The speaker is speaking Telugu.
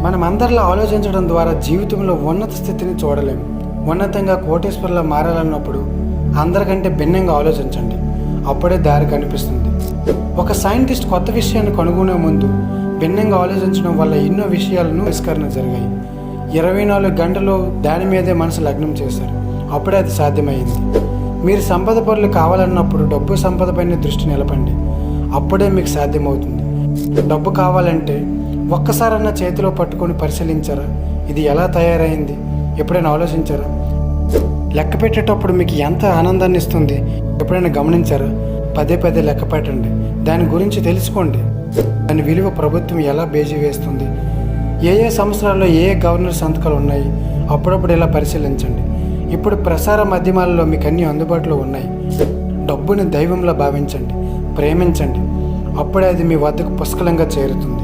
మనం అందరిలో ఆలోచించడం ద్వారా జీవితంలో ఉన్నత స్థితిని చూడలేము. ఉన్నతంగా కోటేశ్వరులా మారాలన్నప్పుడు అందరికంటే భిన్నంగా ఆలోచించండి. అప్పుడే దారి కనిపిస్తుంది. ఒక సైంటిస్ట్ కొత్త విషయాన్ని కనుగొనే ముందు భిన్నంగా ఆలోచించడం వల్ల ఎన్నో విషయాలను ఆవిష్కరణ జరిగాయి. 24 గంటలు దాని మీదే మనసు లగ్నం చేశారు. అప్పుడే అది సాధ్యమైంది. మీరు సంపద పనులు కావాలన్నప్పుడు డబ్బు సంపద పైన దృష్టి నిలపండి. అప్పుడే మీకు సాధ్యమవుతుంది. డబ్బు కావాలంటే ఒక్కసారన్నా చేతిలో పట్టుకొని పరిశీలించారా? ఇది ఎలా తయారైంది? ఎప్పుడైనా ఆలోచించారా? లెక్క పెట్టేటప్పుడు మీకు ఎంత ఆనందాన్ని ఇస్తుంది ఎప్పుడైనా గమనించారా? పదే పదే లెక్క పెట్టండి. దాని గురించి తెలుసుకోండి. దాని విలువ ప్రభుత్వం ఎలా బేజీ వేస్తుంది, ఏ సంవత్సరాల్లో ఏ గవర్నర్ సంతకాలు ఉన్నాయి, అప్పుడప్పుడు ఇలా పరిశీలించండి. ఇప్పుడు ప్రసార మాధ్యమాలలో మీకు అన్నీ అందుబాటులో ఉన్నాయి. డబ్బుని దైవంలా భావించండి, ప్రేమించండి. అప్పుడే అది మీ వద్దకు పుష్కలంగా చేరుతుంది.